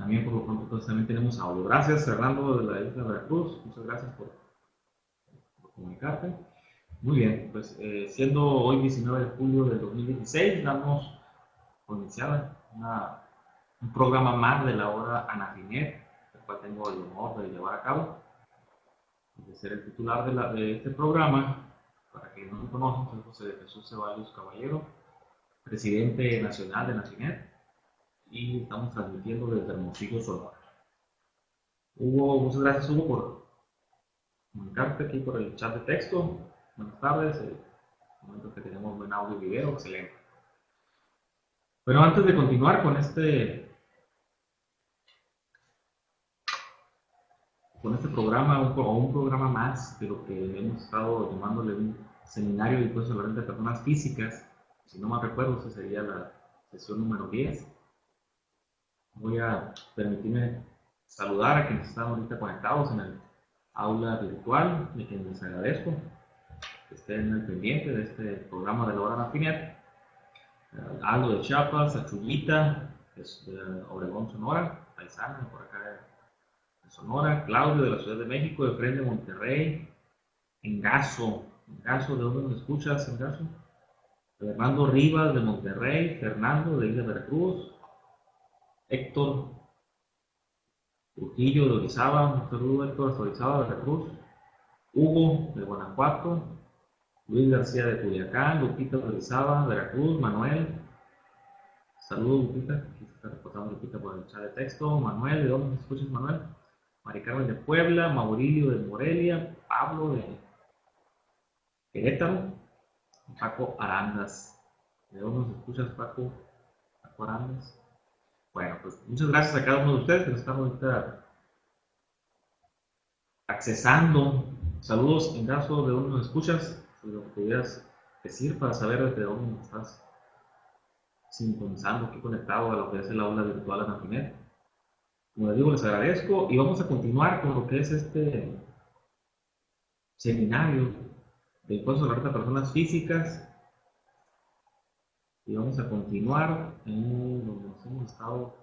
También por lo pronto pues, también tenemos audio. Gracias Fernando de la isla de Veracruz, muchas gracias por comunicarte. Muy bien, pues siendo hoy 19 de julio del 2016, damos por iniciada un programa más de la hora Anafinet, el cual tengo el honor de llevar a cabo, de ser el titular de este programa. Para quienes no me conocen, soy José Jesús Ceballos Caballero, presidente nacional de Nafinet, y estamos transmitiendo desde Hermosillo, Sonora. Hugo, muchas gracias Hugo por comunicarte aquí por el chat de texto. Buenas tardes, momento que tenemos buen audio y video, excelente. Pero antes de continuar con este programa o un programa más de lo que hemos estado llamándole un seminario de impuestos sobre la renta de personas físicas, si no mal recuerdo, esta sería la sesión número 10. Voy a permitirme saludar a quienes están ahorita conectados en el aula virtual, de quienes les agradezco que estén al pendiente de este programa de la hora Nafinet. Aldo de Chiapas, a Chuyita, de Obregón, Sonora, paisana, por acá de Sonora, Claudio de la Ciudad de México, de Frente de Monterrey, Engaso, ¿de dónde nos escuchas, Engaso? Fernando Rivas de Monterrey, Fernando de Isla Veracruz, Héctor Trujillo de Orizaba, un saludo Héctor hasta Orizaba, Veracruz, Hugo de Guanajuato, Luis García de Culiacán, Lupita de Orizaba, Veracruz, Manuel, saludos Lupita, aquí se está reportando Lupita por el chat de texto, Manuel, ¿de dónde nos escuchas Manuel? Mari Carmen de Puebla, Maurilio de Morelia, Pablo de Querétaro, Paco Arandas. ¿De dónde nos escuchas Paco Arandas? Bueno, pues muchas gracias a cada uno de ustedes que nos están ahorita accesando. Saludos en caso de dónde nos escuchas, si lo pudieras decir para saber desde dónde estás sintonizando aquí conectado a lo que es el aula virtual Anafinet. Como les digo, les agradezco y vamos a continuar con lo que es este seminario de impuestos sobre la renta de personas físicas y vamos a continuar en donde nos hemos estado,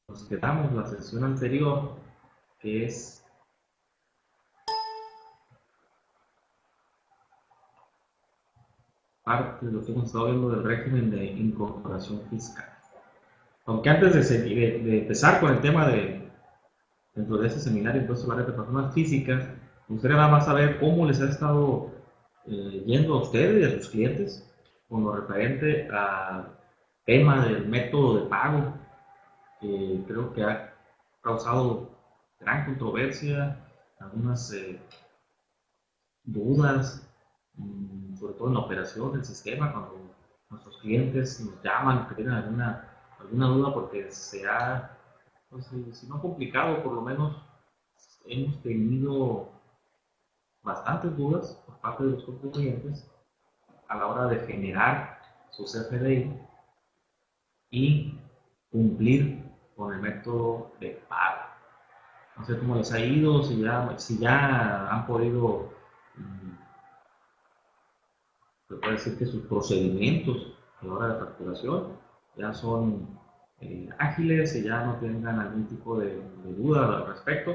nos quedamos la sesión anterior, que es parte de lo que hemos estado viendo del régimen de incorporación fiscal. Aunque antes de empezar con el tema dentro de este seminario de impuestos sobre la renta de personas físicas, me gustaría nada más saber cómo les ha estado yendo a ustedes y a sus clientes con lo referente al tema del método de pago, que creo que ha causado gran controversia, algunas dudas, sobre todo en la operación del sistema, cuando nuestros clientes nos llaman que tienen alguna duda porque se ha, pues, si no complicado, por lo menos hemos tenido bastantes dudas por parte de los contribuyentes a la hora de generar su CFDI y cumplir con el método de pago. No sé cómo les ha ido, si ya han podido, se puede decir que sus procedimientos a la hora de facturación ya son ágiles y ya no tengan algún tipo de duda al respecto.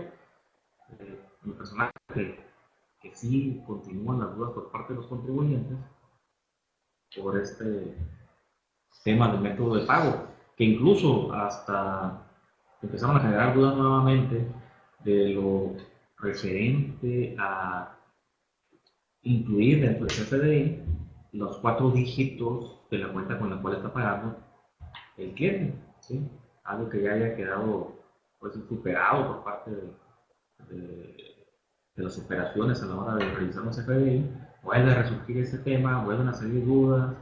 En lo personal, que sí continúan las dudas por parte de los contribuyentes por este tema del método de pago, que incluso hasta empezaron a generar dudas nuevamente de lo referente a incluir dentro del CFDI los 4 dígitos de la cuenta con la cual está pagando el cliente, ¿sí? Algo que ya haya quedado pues, superado por parte de las operaciones a la hora de realizar un CFDI. Vuelve a resurgir ese tema, vuelven a salir dudas,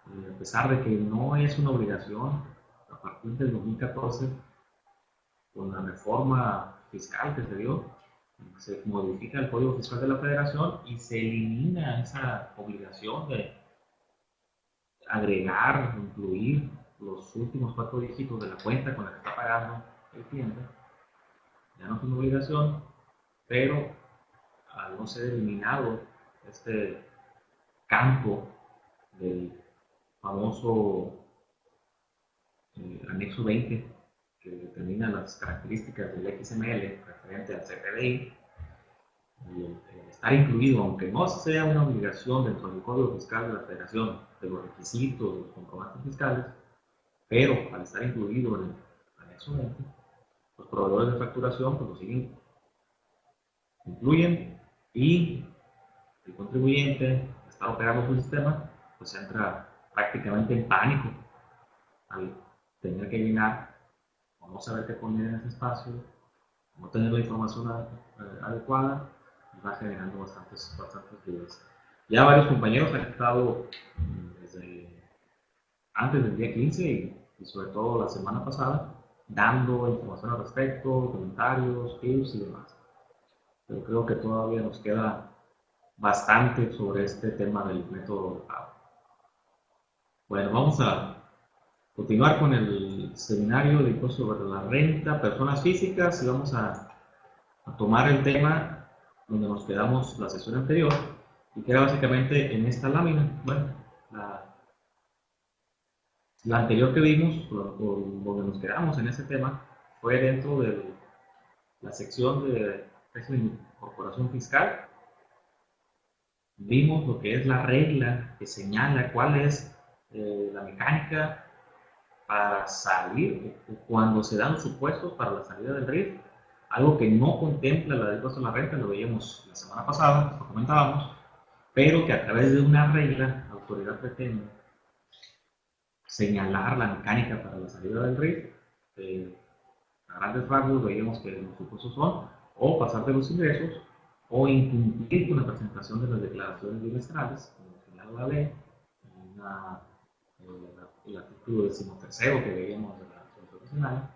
a pesar de que no es una obligación. A partir del 2014, con la reforma fiscal que se dio, se modifica el Código Fiscal de la Federación y se elimina esa obligación de agregar, incluir los últimos 4 dígitos de la cuenta con la que está pagando el cliente. Ya no es una obligación, pero al no ser eliminado este campo del famoso anexo 20, que determina las características del XML referente al CFDI, y el estar incluido, aunque no sea una obligación dentro del Código Fiscal de la Federación, de los requisitos, de los comprobantes fiscales, pero al estar incluido en el anexo 20, los proveedores de facturación pues lo siguen, incluyen, y el contribuyente, al estar operando su sistema, pues entra prácticamente en pánico al tener que llenar o no saber qué poner en ese espacio, no tener la información adecuada, y va generando bastantes dudas. Ya varios compañeros han estado desde antes del día 15 y sobre todo la semana pasada dando información al respecto, comentarios, tips y demás. Pero creo que todavía nos queda bastante sobre este tema del método de pago. Bueno, vamos a continuar con el seminario de impuesto sobre la renta, personas físicas, y vamos a tomar el tema donde nos quedamos la sesión anterior, y que era básicamente en esta lámina. Bueno, la anterior que vimos, donde nos quedamos en ese tema, fue dentro de la sección de régimen de incorporación fiscal. Vimos lo que es la regla que señala cuál es la mecánica para salir, cuando se dan los supuestos para la salida del RIF, algo que no contempla la ley de impuesto a la renta, lo veíamos la semana pasada, lo comentábamos, pero que a través de una regla la autoridad pretende señalar la mecánica para la salida del RIF. A grandes rasgos veíamos que los supuestos son o pasar de los ingresos o incumplir con la presentación de las declaraciones bimestrales, como señala la ley, el artículo 13 que veíamos de la Constitución Nacional,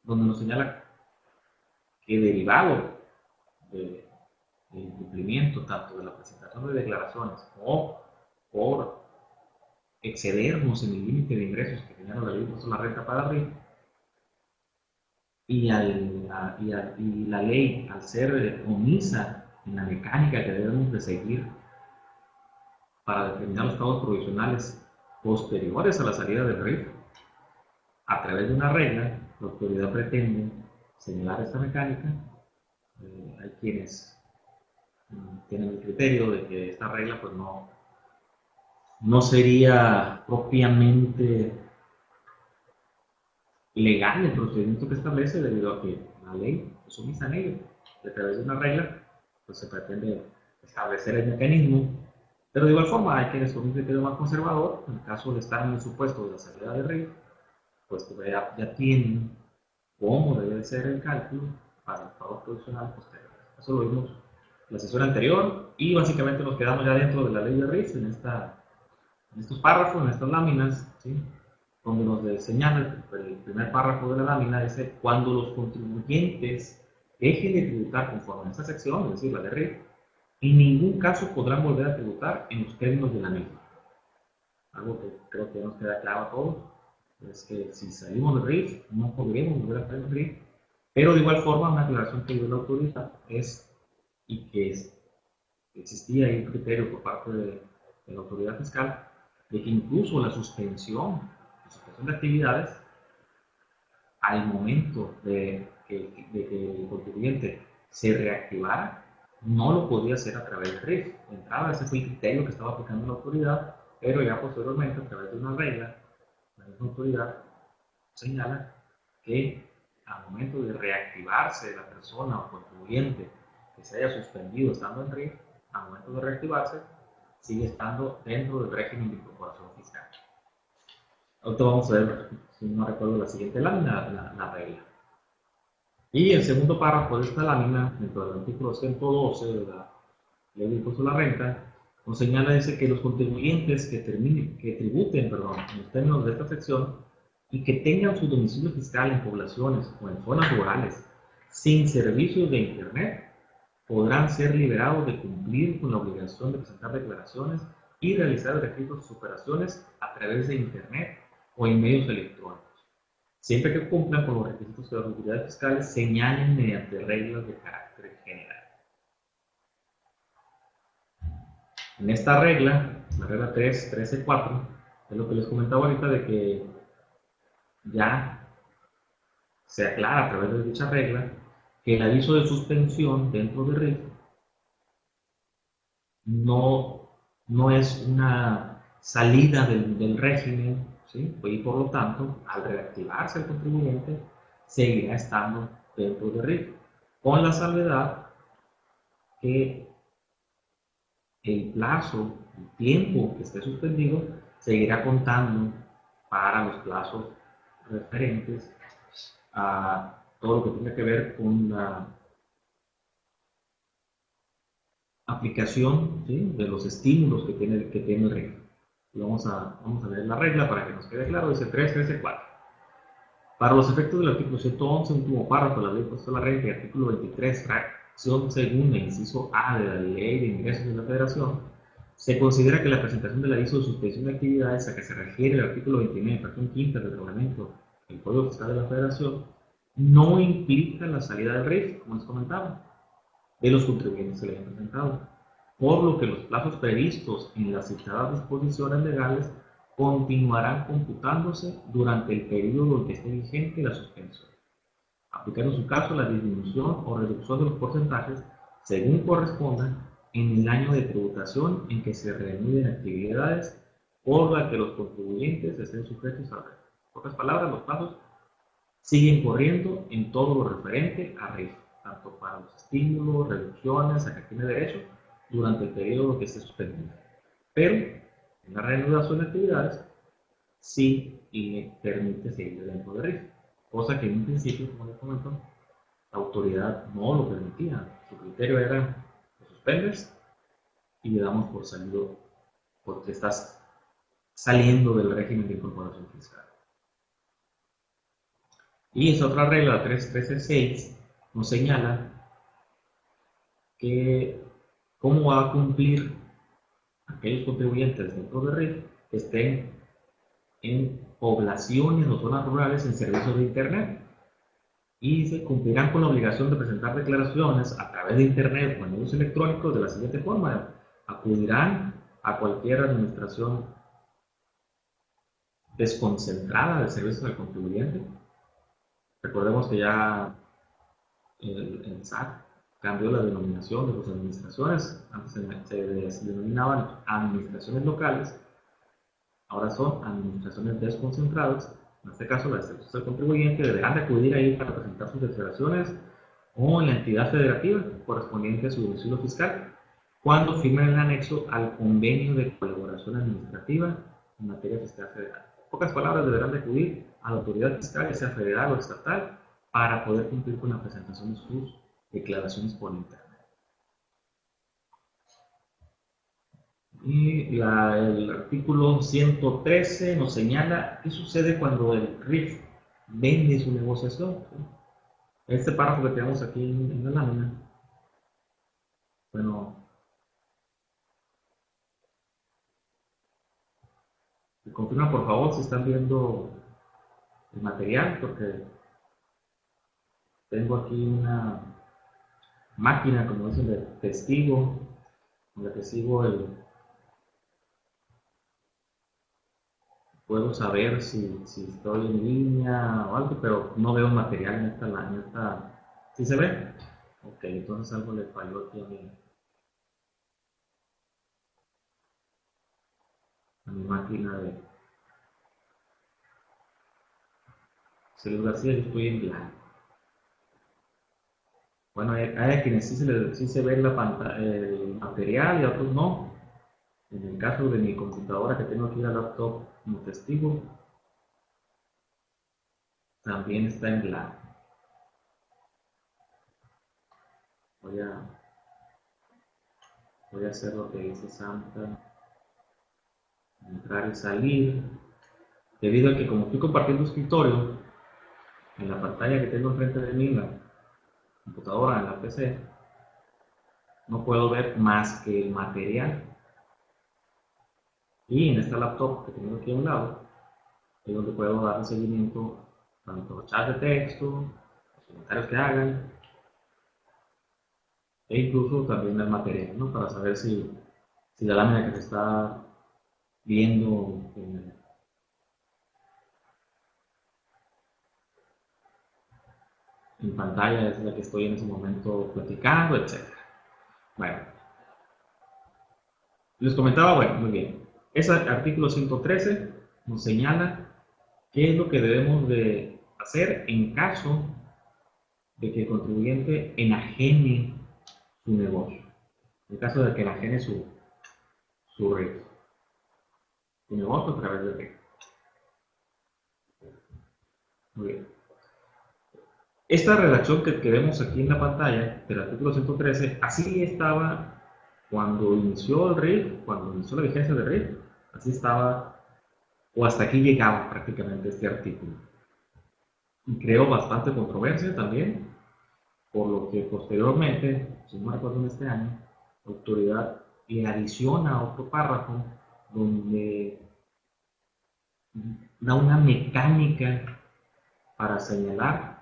donde nos señala que derivado del incumplimiento tanto de la presentación de declaraciones o por excedernos en el límite de ingresos que tenía la ley de impuesto a la renta para RIF, y la ley, al ser omisa en la mecánica que debemos de seguir para determinar los pagos provisionales posteriores a la salida del RIF, a través de una regla, la autoridad pretende señalar esta mecánica. Hay quienes tienen el criterio de que esta regla pues no sería propiamente legal el procedimiento que establece, debido a que la ley es omisa en ello. Y a través de una regla pues se pretende establecer el mecanismo, pero de igual forma hay quienes con un criterio más conservador, en el caso de estar en el supuesto de la salida del RIF, pues ya tienen cómo debe ser el cálculo para el pago provisional posterior. Eso lo vimos en la sesión anterior, y básicamente nos quedamos ya dentro de la ley de RIF, en estos párrafos, en estas láminas, ¿sí? Donde nos señala el primer párrafo de la lámina, dice: cuando los contribuyentes dejen de tributar conforme a esta sección, es decir, la de RIF, en ningún caso podrán volver a tributar en los términos de la misma. Algo que creo que nos queda claro a todos es que si salimos del RIF, no podremos volver a estar en el RIF, pero de igual forma, una aclaración que dio la autoridad es, y que existía ahí un criterio por parte de la autoridad fiscal, de que incluso la suspensión de actividades, al momento de que el contribuyente se reactivara, no lo podía hacer a través del RIF. De entrada, ese fue el criterio que estaba aplicando la autoridad, pero ya posteriormente, a través de una regla, la misma autoridad señala que al momento de reactivarse la persona o contribuyente que se haya suspendido estando en RIF, al momento de reactivarse, sigue estando dentro del régimen de incorporación fiscal. Ahorita vamos a ver, si no recuerdo, la siguiente lámina, la regla. Y el segundo párrafo de esta lámina, dentro del artículo 112 de la Ley de Impuesto a la Renta, nos señala, dice, que los contribuyentes que tributen en los términos de esta sección y que tengan su domicilio fiscal en poblaciones o en zonas rurales sin servicios de Internet podrán ser liberados de cumplir con la obligación de presentar declaraciones y realizar registros de sus operaciones a través de Internet o en medios electrónicos, siempre que cumplan con los requisitos que las autoridades fiscales señalen mediante reglas de carácter general. En esta regla, la regla 3.13.4, es lo que les comentaba ahorita, de que ya se aclara a través de dicha regla que el aviso de suspensión dentro de RIF no es una salida del régimen, ¿sí? Y por lo tanto, al reactivarse el contribuyente, seguirá estando dentro de RIF, con la salvedad que el plazo, el tiempo que esté suspendido, seguirá contando para los plazos referentes a todo lo que tenga que ver con la aplicación, ¿sí?, de los estímulos que tiene el RIF. Vamos a leer la regla para que nos quede claro. Dice 3.13.4. Para los efectos del artículo 111, último párrafo de la ley de la regla, y artículo 23, fracción segunda, inciso A de la Ley de Ingresos de la Federación, se considera que la presentación del aviso de suspensión de actividades a que se refiere el artículo 29, fracción quinta del reglamento del Código Fiscal de la Federación no implica la salida del RIF, como les comentaba, de los contribuyentes que le hayan presentado, por lo que los plazos previstos en las citadas disposiciones legales continuarán computándose durante el periodo en que esté vigente la suspensión, aplicando en su caso la disminución o reducción de los porcentajes según corresponda en el año de tributación en que se reanuden actividades por las que los contribuyentes estén sujetos a RIF. En otras palabras, los plazos siguen corriendo en todo lo referente a RIF, tanto para los estímulos, reducciones a que tiene derecho durante el periodo que esté suspendido. Pero en la reanudación de actividades sí le permite seguir dentro de RIF, cosa que en un principio, como les comento, la autoridad no lo permitía. Su criterio era: lo suspendes y le damos por salido porque estás saliendo del régimen de incorporación fiscal. Y esa otra regla, 3.13.6, nos señala que cómo va a cumplir aquellos contribuyentes dentro de RIF que estén en poblaciones o zonas rurales en servicios de Internet, y se cumplirán con la obligación de presentar declaraciones a través de Internet o en medios electrónicos de la siguiente forma: acudirán a cualquier administración desconcentrada de servicios al contribuyente. Recordemos que ya el SAT cambió la denominación de sus administraciones. Antes se denominaban administraciones locales, ahora son administraciones desconcentradas. En este caso, las servicios del contribuyente deberán de acudir ahí para presentar sus declaraciones o en la entidad federativa correspondiente a su domicilio fiscal cuando firmen el anexo al convenio de colaboración administrativa en materia fiscal federal. En pocas palabras, deberán de acudir a la autoridad fiscal, ya sea federal o estatal, para poder cumplir con la presentación de sus declaraciones por internet. Y el artículo 113 nos señala qué sucede cuando el RIF vende su negociación. Este párrafo que tenemos aquí en la lámina, bueno, me confirman por favor si están viendo el material, porque tengo aquí una máquina, como dicen, de testigo, con la que sigo puedo saber si estoy en línea o algo, pero no veo material en esta. ¿Sí se ve? Ok, entonces algo le falló aquí a mi máquina de celular. Sí, yo estoy en blanco. Bueno, hay a quienes sí se ve la pantalla, el material, y a otros no. En el caso de mi computadora, que tengo aquí la laptop como testigo, también está en blanco. Voy a hacer lo que dice Santa: entrar y salir, debido a que como estoy compartiendo escritorio, en la pantalla que tengo enfrente de mí, en la computadora, en la PC, no puedo ver más que el material. Y en esta laptop que tengo aquí a un lado, es donde puedo dar seguimiento tanto a chat de texto, los comentarios que hagan, e incluso también al material, ¿no? Para saber si la lámina que se está viendo en pantalla es la que estoy en ese momento platicando, etc. Bueno, les comentaba, bueno, muy bien. Ese artículo 113 nos señala qué es lo que debemos de hacer en caso de que el contribuyente enajene su negocio, en caso de que enajene su red, su negocio a través de red. Muy bien. Esta redacción que vemos aquí en la pantalla del artículo 113, así estaba cuando inició el RIF, cuando inició la vigencia del RIF, así estaba, o hasta aquí llegaba prácticamente este artículo. Y creó bastante controversia también, por lo que posteriormente, si no recuerdo en este año, la autoridad le adiciona otro párrafo donde da una mecánica para señalar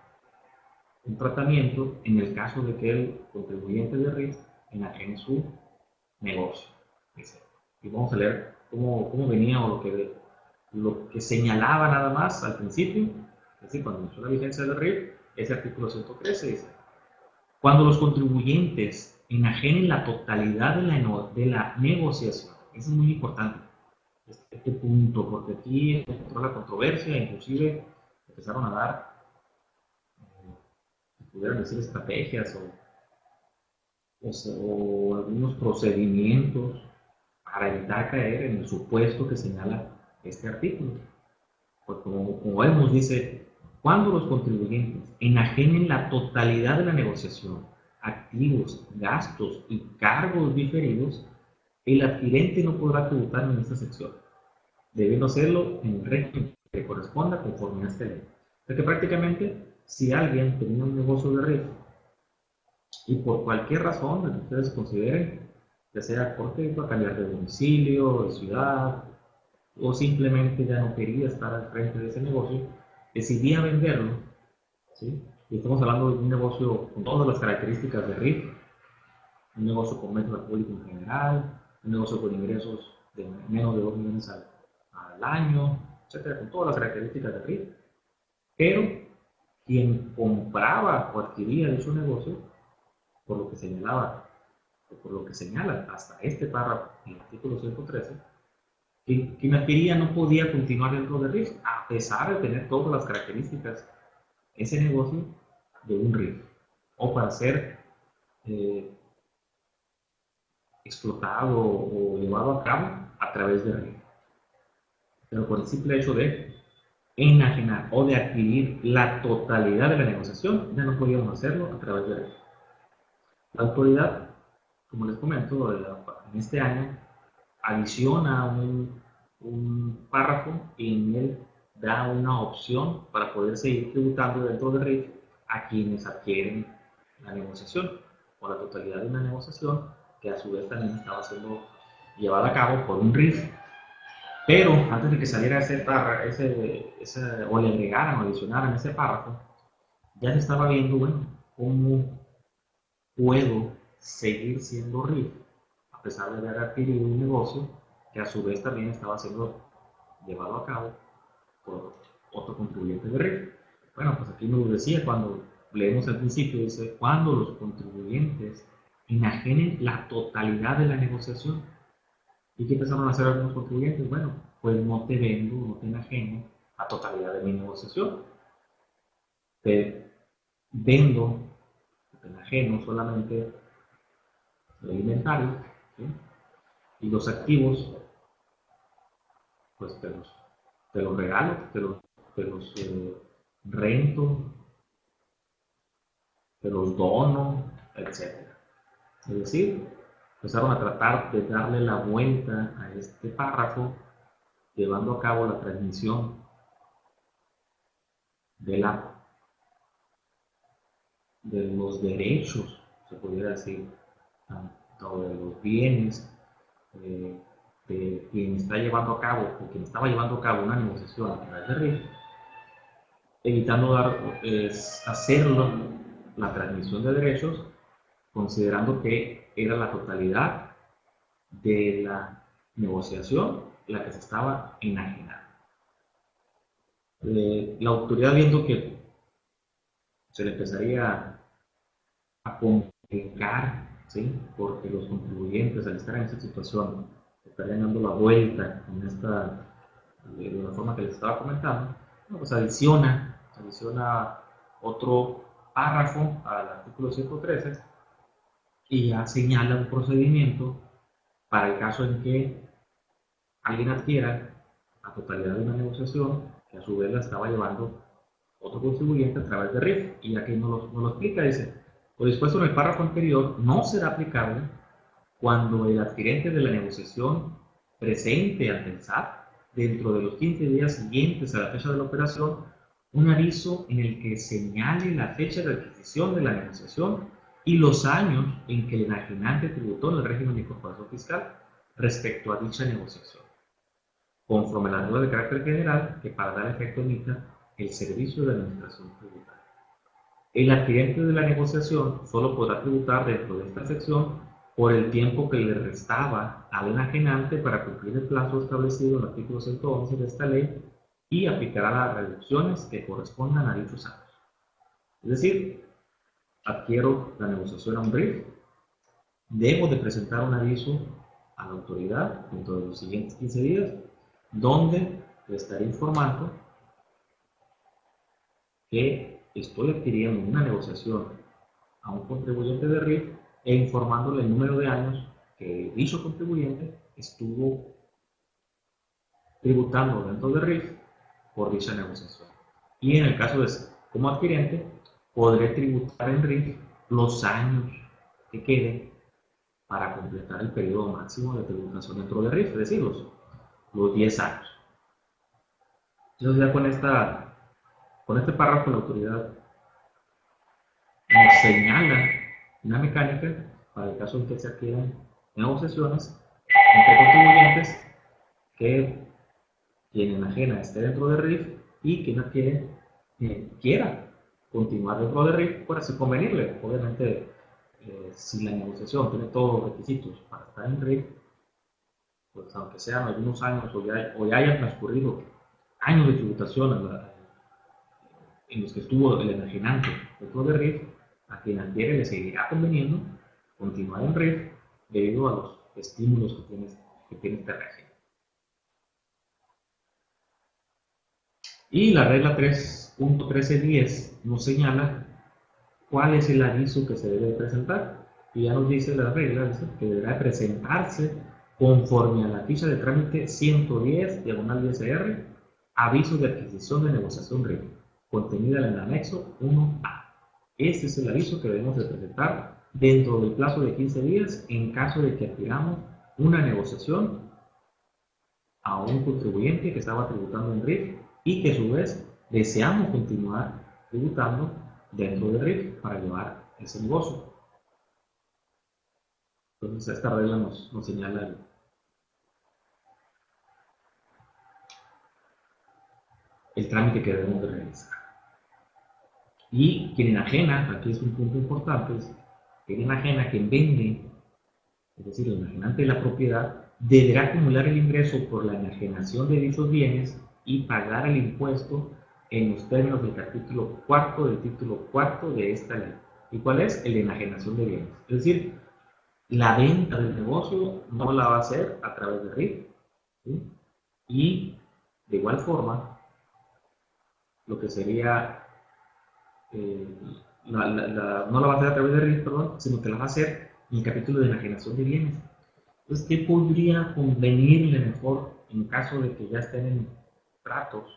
un tratamiento en el caso de que el contribuyente de RIF enajene su negocio. Y vamos a leer cómo venía o lo que señalaba nada más al principio, es decir, cuando inició la vigencia del RIF, ese artículo 113 dice: cuando los contribuyentes enajenen la totalidad de la negociación. Eso es muy importante, este punto, porque aquí entró la controversia, inclusive empezaron a dar, pudieran decir, estrategias o algunos procedimientos para evitar caer en el supuesto que señala este artículo. Pues como vemos, dice, cuando los contribuyentes enajenen la totalidad de la negociación, activos, gastos y cargos diferidos, el adquirente no podrá tributar en esta sección, debiendo hacerlo en el régimen que corresponda conforme a esta ley. Porque prácticamente, si alguien tenía un negocio de RIF y por cualquier razón que ustedes consideren, ya sea porque iba a cambiar de domicilio, de ciudad, o simplemente ya no quería estar al frente de ese negocio, decidía venderlo, ¿sí? Y estamos hablando de un negocio con todas las características de RIF, un negocio con método público en general, un negocio con ingresos de menos de 2 millones al año, etcétera, con todas las características de RIF, pero quien compraba o adquiría dicho negocio, por lo que señalaba, o por lo que señala hasta este párrafo en el artículo 113, quien adquiría no podía continuar dentro de RIF, a pesar de tener todas las características ese negocio de un RIF, o para ser explotado o llevado a cabo a través de RIF. Pero por el simple hecho de enajenar o de adquirir la totalidad de la negociación, ya no podíamos hacerlo a través de RIF. La autoridad, como les comento, en este año adiciona un párrafo y en él da una opción para poder seguir tributando dentro de RIF a quienes adquieren la negociación o la totalidad de una negociación que a su vez también estaba siendo llevada a cabo por un RIF. Pero antes de que saliera ese párrafo, o le agregaran o adicionaran ese párrafo, ya se estaba viendo, bueno, cómo puedo seguir siendo RIF a pesar de haber adquirido un negocio que a su vez también estaba siendo llevado a cabo por otro contribuyente de RIF. Bueno, pues aquí nos decía, cuando leemos al principio, dice, cuando los contribuyentes enajenen la totalidad de la negociación. ¿Y qué empezaron a hacer algunos contribuyentes? Bueno, pues no te vendo, no te enajeno la totalidad de mi negociación. Te vendo, te enajeno solamente el inventario, ¿sí? Y los activos, pues te los regalo, te los rento, te los dono, etc. Es decir, empezaron a tratar de darle la vuelta a este párrafo, llevando a cabo la transmisión de los derechos, se pudiera decir, tanto de los bienes de quien está llevando a cabo o quien estaba llevando a cabo una negociación a través de RIF, evitando hacerlo la transmisión de derechos, considerando que era la totalidad de la negociación la que se estaba enajenando. La autoridad, viendo que se le empezaría a complicar, ¿sí? Porque los contribuyentes, al estar en esta situación, estarían dando la vuelta con esta, de la forma que les estaba comentando, bueno, pues adiciona otro párrafo al artículo 113 y ya señala un procedimiento para el caso en que alguien adquiera la totalidad de una negociación que a su vez la estaba llevando otro contribuyente a través de RIF. Y aquí no lo explica, dice, lo dispuesto en el párrafo anterior no será aplicable cuando el adquirente de la negociación presente ante el SAT dentro de los 15 días siguientes a la fecha de la operación un aviso en el que señale la fecha de adquisición de la negociación y los años en que el enajenante tributó en el régimen de incorporación fiscal respecto a dicha negociación, conforme a la regla de carácter general que para dar efecto emita el servicio de administración tributaria. El adquirente de la negociación solo podrá tributar dentro de esta sección por el tiempo que le restaba al enajenante para cumplir el plazo establecido en el artículo 111 de esta ley y aplicará las reducciones que correspondan a dichos años. Es decir, adquiero la negociación a un RIF, debo de presentar un aviso a la autoridad dentro de los siguientes 15 días, donde le estaré informando que estoy adquiriendo una negociación a un contribuyente de RIF e informándole el número de años que dicho contribuyente estuvo tributando dentro de RIF por dicha negociación. Y en el caso de ser como adquirente, podré tributar en RIF los años que queden para completar el periodo máximo de tributación dentro de RIF, es decir, los 10 años. Entonces ya con este párrafo la autoridad nos señala una mecánica para el caso en que se adquieran negociaciones entre contribuyentes que quien enajena esté dentro de RIF y quien adquiere quiera continuar dentro de RIF por así convenirle. Obviamente, si la negociación tiene todos los requisitos para estar en RIF, pues aunque sean algunos años o ya hayan transcurrido años de tributación en los que estuvo el enajenante dentro de RIF, a quien adquiere le seguirá conveniendo continuar en RIF debido a los estímulos que tiene este régimen. Y la regla 3.1310 nos señala cuál es el aviso que se debe presentar. Y ya nos dice la regla que deberá presentarse conforme a la ficha de trámite 110, diagonal DSR, aviso de adquisición de negociación RIF, contenida en el anexo 1A. Este es el aviso que debemos de presentar dentro del plazo de 15 días en caso de que adquiramos una negociación a un contribuyente que estaba tributando en RIF y que a su vez deseamos continuar tributando dentro de RIF para llevar ese negocio. Entonces esta regla nos señala el trámite que debemos de realizar. Y quien enajena, aquí es un punto importante, es quien enajena, quien vende, es decir, el enajenante de la propiedad, deberá acumular el ingreso por la enajenación de dichos bienes y pagar el impuesto en los términos del capítulo cuarto del título cuarto de esta ley. ¿Y cuál es? El de enajenación de bienes. Es decir, la venta del negocio no la va a hacer a través de RIF, ¿sí? Y de igual forma, lo que sería, no la va a hacer a través de RIF, perdón, sino que la va a hacer en el capítulo de enajenación de bienes. Entonces, ¿qué podría convenirle mejor en caso de que ya estén en tratos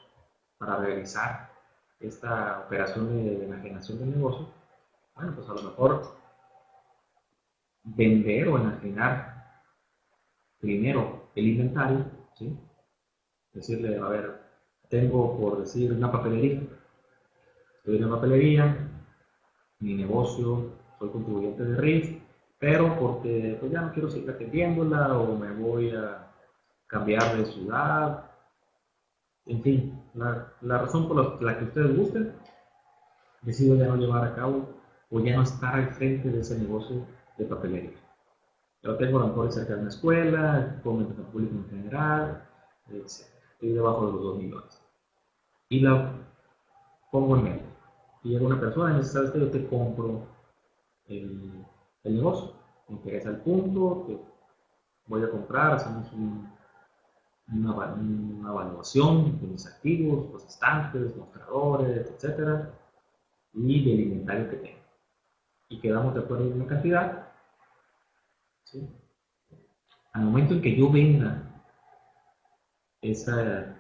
para realizar esta operación de enajenación del negocio? Bueno, pues a lo mejor vender o enajenar primero el inventario, ¿sí? Decirle, a ver, tengo por decir una papelería, estoy en una papelería, mi negocio, soy contribuyente de RIF, pero porque pues ya no quiero seguir atendiéndola o me voy a cambiar de ciudad, en fin, la razón por la que ustedes gusten, decido ya no llevar a cabo o ya no estar al frente de ese negocio de papelería. Yo tengo a lo mejor cerca de una escuela, como en público en general, etc. Estoy debajo de los 2 millones. Y la pongo en medio. y llega una persona y me dice, ¿sabes qué? Yo te compro el negocio, me interesa el punto, te voy a comprar, hacemos una evaluación de mis activos, los estantes, mostradores, etcétera, y del inventario que tengo. Y quedamos de acuerdo en una cantidad, ¿sí? Al momento en que yo venda esta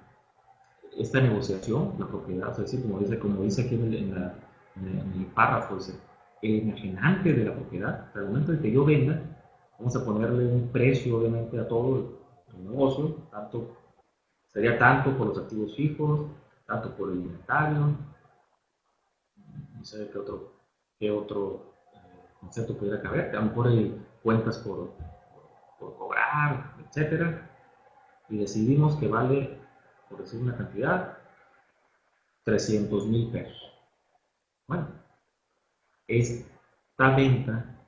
negociación, la propiedad, es decir, como dice aquí en el párrafo, dice, el enajenante de la propiedad, al momento en que yo venda, vamos a ponerle un precio, obviamente, a todo el negocio, sería tanto por los activos fijos, tanto por el inventario, no sé qué otro concepto pudiera caber, a lo mejor hay cuentas por cobrar, etcétera, y decidimos que vale, por decir una cantidad, 300,000 pesos. Bueno, esta venta,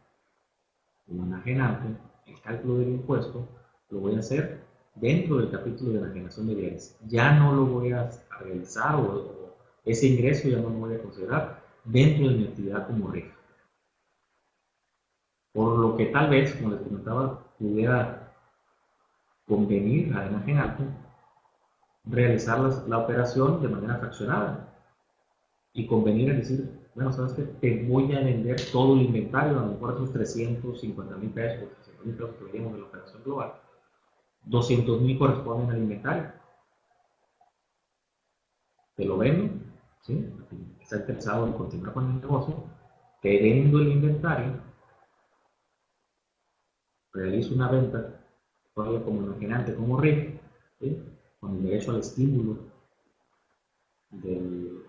como enajenante, el cálculo del impuesto, lo voy a hacer dentro del capítulo de enajenación de bienes. Ya no lo voy a realizar o ese ingreso ya no lo voy a considerar dentro de mi actividad como RIF. Por lo que tal vez, como les comentaba, pudiera convenir al enajenante realizar la operación de manera fraccionada y convenir en decir, bueno, sabes que te voy a vender todo el inventario, a lo mejor esos 350,000 pesos, 300,000 pesos que veríamos de la operación global, 200,000 corresponden al inventario. Te lo vendo, ¿sí? Está interesado en continuar con el negocio, te vendo el inventario, realizo una venta, todavía como enajenante, como RIF, ¿sí? Con el derecho al estímulo del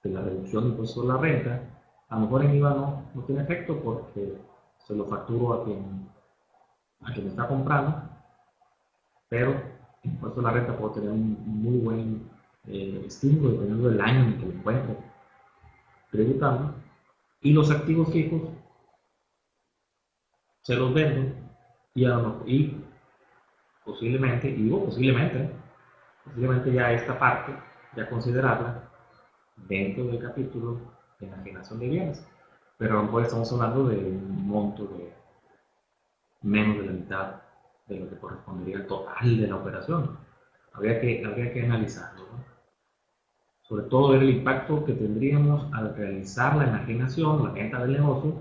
de la reducción de impuesto a la renta, a lo mejor en IVA no tiene efecto porque se lo facturo a quien me está comprando, pero el impuesto a la renta puede tener un muy buen estímulo dependiendo del año en el que lo encuentre tributando, y los activos fijos se los vendo y posiblemente, y digo posiblemente ya esta parte, ya considerarla dentro del capítulo de enajenación de bienes. Pero a lo mejor estamos hablando de un monto de menos de la mitad de lo que correspondería al total de la operación. Habría que analizarlo, ¿no? Sobre todo ver el impacto que tendríamos al realizar la enajenación, la venta del negocio,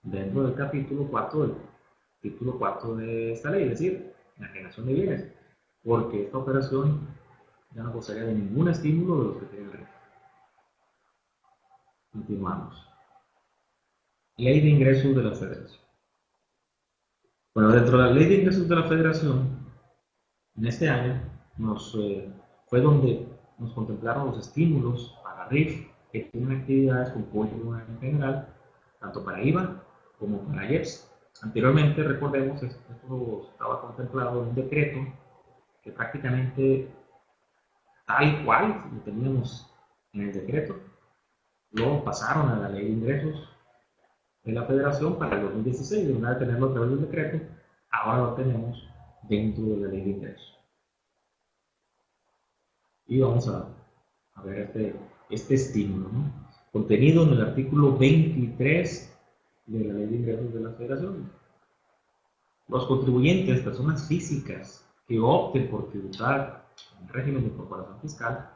dentro del capítulo 4 del título 4 de esta ley, es decir, enajenación de bienes, porque esta operación ya no gozaría de ningún estímulo de los que tiene el riesgo. Continuamos. Ley de ingresos de la Federación. Bueno, dentro de la Ley de ingresos de la Federación, en este año fue donde nos contemplaron los estímulos para RIF que tienen actividades con público en general, tanto para IVA como para IEPS. Anteriormente, recordemos, esto estaba contemplado en un decreto que prácticamente tal cual lo teníamos en el decreto, lo pasaron a la Ley de ingresos de la Federación para el 2016, de una vez tenerlo a través del decreto, ahora lo tenemos dentro de la Ley de ingresos. Y vamos a ver este estímulo, ¿no? Contenido en el artículo 23 de la Ley de Ingresos de la Federación. Los contribuyentes, personas físicas que opten por tributar en régimen de incorporación fiscal,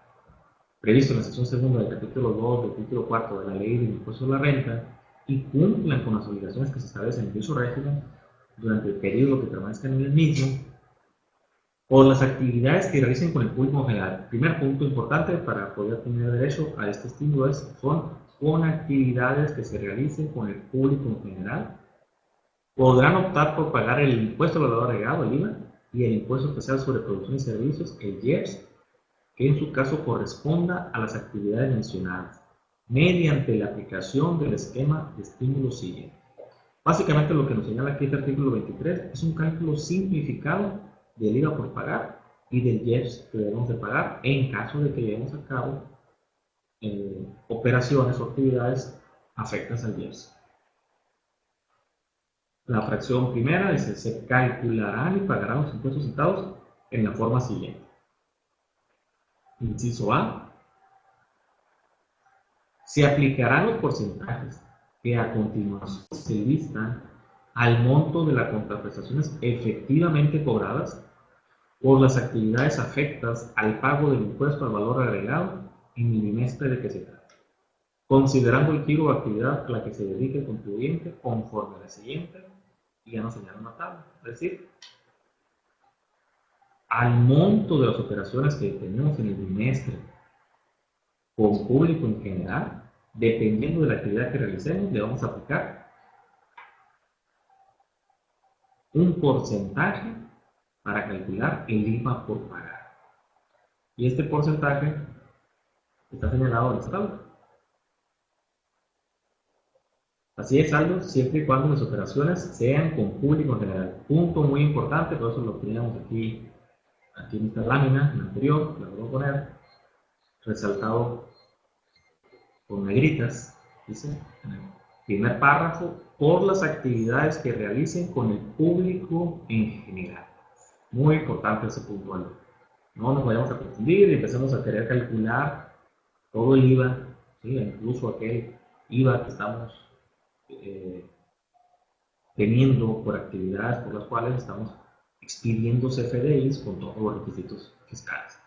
previsto en la sección segunda del capítulo 2 del título 4 de la Ley del Impuesto a la Renta, y cumplan con las obligaciones que se establecen en dicho régimen durante el periodo que permanezcan en el mismo, o las actividades que realicen con el público en general. Primer punto importante para poder tener derecho a este estímulo son con actividades que se realicen con el público en general. Podrán optar por pagar el impuesto al valor agregado, el IVA, y el impuesto especial sobre producción y servicios, el IEPS, que en su caso corresponda a las actividades mencionadas, mediante la aplicación del esquema de estímulo siguiente. Básicamente lo que nos señala aquí este artículo 23 es un cálculo simplificado del IVA por pagar y del IEPS que debemos de pagar en caso de que llevemos a cabo operaciones o actividades afectas al IEPS. La fracción primera dice, se calcularán y pagarán los impuestos citados en la forma siguiente. Inciso A. Se aplicarán los porcentajes que a continuación se listan al monto de las contraprestaciones efectivamente cobradas por las actividades afectas al pago del impuesto al valor agregado en el bimestre de que se trata, considerando el giro o actividad a la que se dedique el contribuyente conforme a la siguiente, y ya nos señala una tabla. Es decir, al monto de las operaciones que tenemos en el bimestre con público en general, dependiendo de la actividad que realicemos, le vamos a aplicar un porcentaje para calcular el IVA por pagar. Y este porcentaje está señalado en esta tabla. Así es, saldo siempre y cuando las operaciones sean con público en general. Punto muy importante, por eso lo teníamos aquí en esta lámina, en la anterior, la voy a poner, resaltado con negritas, dice, en el primer párrafo, por las actividades que realicen con el público en general. Muy importante ese punto, Aldo. No nos vayamos a confundir y empecemos a querer calcular todo el IVA, ¿sí? Incluso aquel IVA que estamos teniendo por actividades por las cuales estamos expidiendo CFDIs con todos los requisitos fiscales.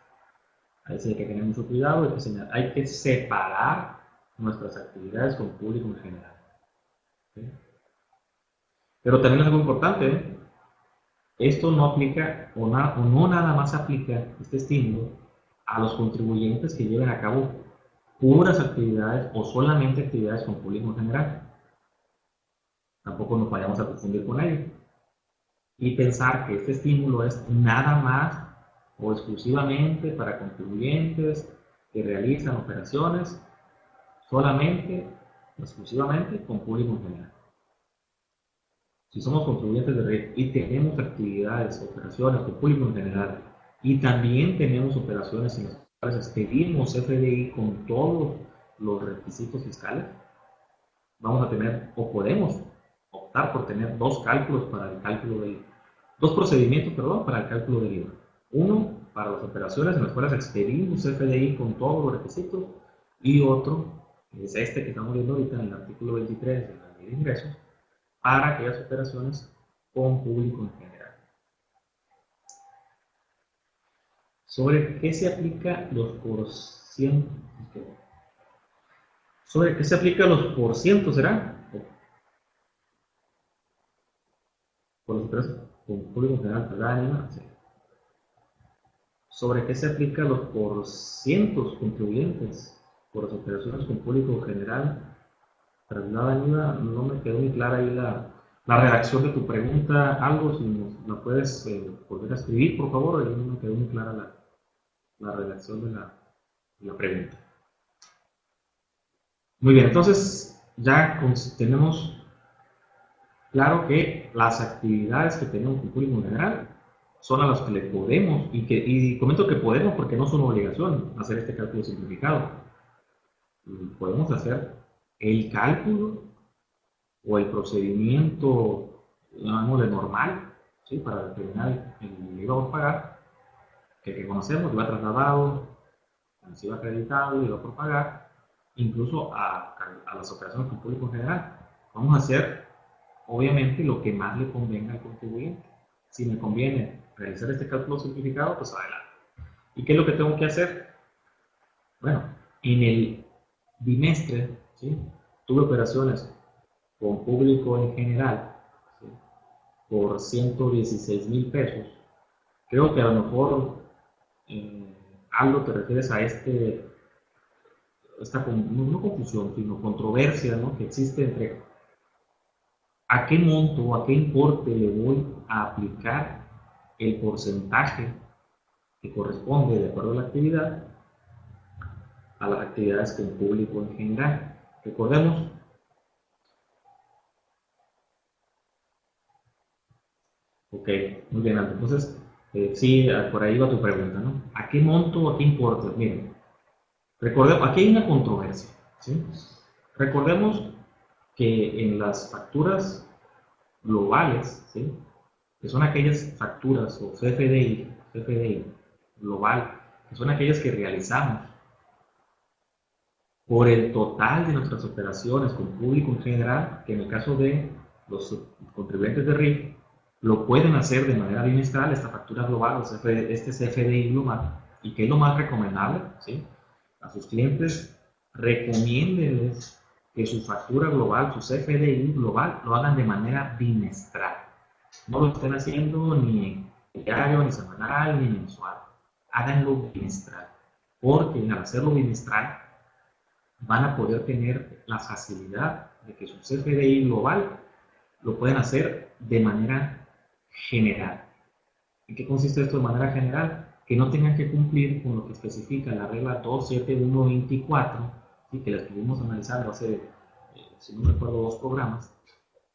Ahí sí hay que tener mucho cuidado, hay que separar nuestras actividades con público en general. ¿Sí? Pero también es algo importante, ¿eh? Esto no aplica o no nada más aplica este estímulo a los contribuyentes que lleven a cabo puras actividades o solamente actividades con público en general. Tampoco nos vayamos a confundir con ello. Y pensar que este estímulo es nada más o exclusivamente para contribuyentes que realizan operaciones solamente o exclusivamente con público en general. Si somos contribuyentes de red y tenemos actividades, operaciones con público en general y también tenemos operaciones en las cuales expedimos FDI con todos los requisitos fiscales, vamos a tener o podemos optar por tener dos procedimientos, para el cálculo del IVA. Uno para las operaciones en las cuales expedimos FDI con todos los requisitos y otro, que es este que estamos viendo ahorita en el artículo 23 de la Ley de Ingresos, para aquellas operaciones con público en general. ¿Sobre qué se aplica los porcientos? ¿Sobre qué se aplica los porcientos, será? Por las operaciones con público en general, ¿verdad? Sí. ¿Sobre qué se aplica los porcientos contribuyentes por las operaciones con público en general? Traslada el IVA, no me quedó muy clara ahí la redacción de tu pregunta. Algo, si nos la puedes volver a escribir, por favor, ahí no me quedó muy clara la redacción de la pregunta. Muy bien, entonces ya tenemos claro que las actividades que tenemos con público en general son a las que le podemos, y comento que podemos porque no son obligación hacer este cálculo simplificado. Podemos hacer el cálculo o el procedimiento, llamémosle normal, ¿sí? Para determinar el IVA por pagar, que conocemos, IVA trasladado, IVA acreditado, IVA por pagar, incluso a las operaciones con público en general. Vamos a hacer, obviamente, lo que más le convenga al contribuyente. Si me conviene realizar este cálculo simplificado, pues adelante. ¿Y qué es lo que tengo que hacer? Bueno, en el bimestre, ¿sí? Tuve operaciones con público en general, ¿sí? Por 116,000 pesos. Creo que a lo mejor algo te refieres a esta no confusión, sino controversia, ¿no? Que existe entre a qué monto, a qué importe le voy a aplicar el porcentaje que corresponde, de acuerdo a la actividad, a las actividades con público en general. Recordemos, ok, muy bien, entonces, sí, por ahí va tu pregunta, ¿no? ¿A qué monto o a qué importe? Miren, recordemos, aquí hay una controversia, ¿sí? Recordemos que en las facturas globales, ¿sí? Que son aquellas facturas o CFDI global, que son aquellas que realizamos por el total de nuestras operaciones con público en general, que en el caso de los contribuyentes de RIF, lo pueden hacer de manera bimestral, esta factura global, o sea, este CFDI global, y que es lo más recomendable, ¿sí? A sus clientes, recomiéndenles que su factura global, su CFDI global, lo hagan de manera bimestral. No lo estén haciendo ni diario, ni semanal, ni mensual. Háganlo bimestral, porque al hacerlo bimestral, van a poder tener la facilidad de que su CFDI global lo pueden hacer de manera general. ¿En qué consiste esto de manera general? Que no tengan que cumplir con lo que especifica la regla 27124, ¿sí? Que la estuvimos analizando hace, si no recuerdo, 2 programas,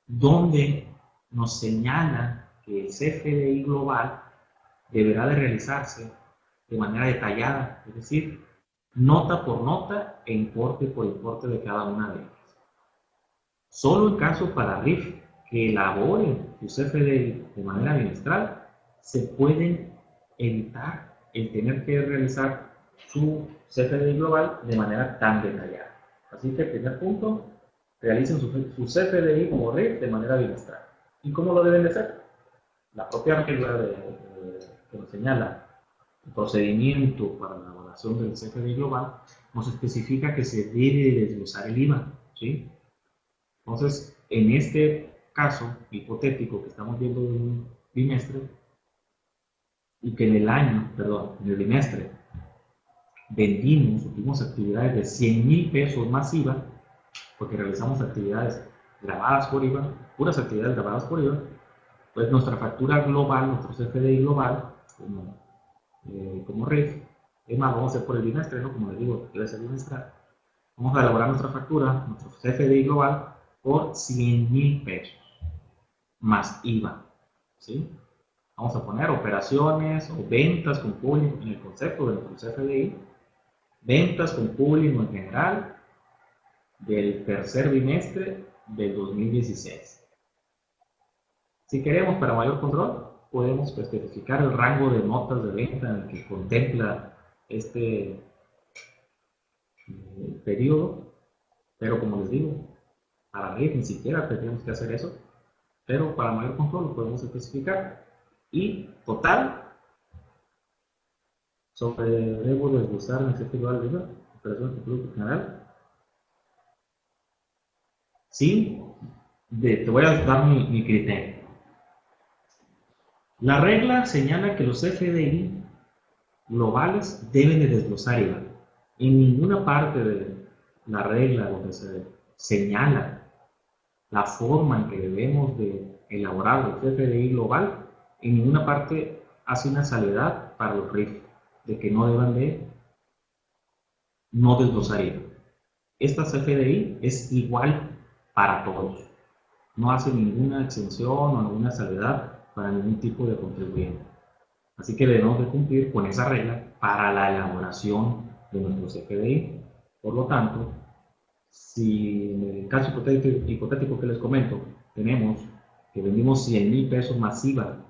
donde nos señala que el CFDI global deberá de realizarse de manera detallada, es decir, nota por nota e importe por importe de cada una de ellas. Solo en caso para RIF que elaboren su CFDI de manera bimestral, se pueden evitar el tener que realizar su CFDI global de manera tan detallada. Así que, primer punto, realicen su CFDI como RIF de manera bimestral. ¿Y cómo lo deben de hacer? La propia regla que nos señala el procedimiento para la elaboración del CFDI global nos especifica que se debe desglosar el IVA, ¿sí? Entonces, en este caso hipotético que estamos viendo de un bimestre, y que en el bimestre, tuvimos actividades de 100,000 pesos más IVA, porque realizamos actividades grabadas por IVA, puras actividades grabadas por IVA, pues nuestra factura global, nuestro CFDI global, como RIF, es más, vamos a hacer por el bimestre, ¿no? Como les digo, debe ser bimestral. Vamos a elaborar nuestra factura, nuestro CFDI global, por 100,000 pesos, más IVA, ¿sí? Vamos a poner operaciones o ventas con público en el concepto de nuestro CFDI, ventas con público en general del tercer bimestre del 2016. Si queremos para mayor control, podemos especificar el rango de notas de venta en el que contempla este periodo, pero como les digo, para RIF ni siquiera tendríamos que hacer eso, pero para mayor control lo podemos especificar. Y total, sobre debo desglosar en este igual de operaciones de producto general. Sí, te voy a dar mi criterio. La regla señala que los FDI globales deben de desglosar IVA. En ninguna parte de la regla donde se señala la forma en que debemos de elaborar el FDI global, en ninguna parte hace una salvedad para los RIF, de que no deban de no desglosar IVA. Esta CFDI es igual para todos. No hace ninguna exención o ninguna salvedad para ningún tipo de contribuyente. Así que debemos de cumplir con esa regla para la elaboración de nuestro CFDI. Por lo tanto, si en el caso hipotético que les comento, tenemos que vendimos 100,000 pesos más IVA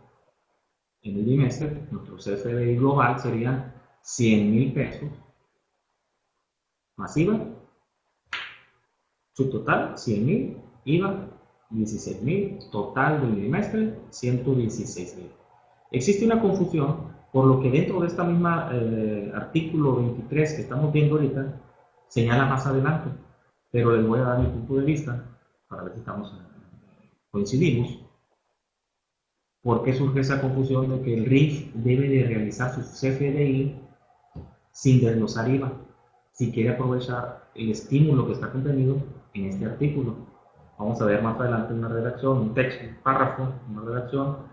en el bimestre, nuestro CFDI global serían 100,000 pesos más IVA, subtotal 100,000, IVA 16,000, total del bimestre 116,000. Existe una confusión, por lo que dentro de esta misma artículo 23 que estamos viendo ahorita, señala más adelante, pero les voy a dar mi punto de vista para ver si coincidimos. ¿Por qué surge esa confusión de que el RIF debe de realizar su CFDI sin desglosar IVA, si quiere aprovechar el estímulo que está contenido en este artículo? Vamos a ver más adelante una redacción, un texto, un párrafo, una redacción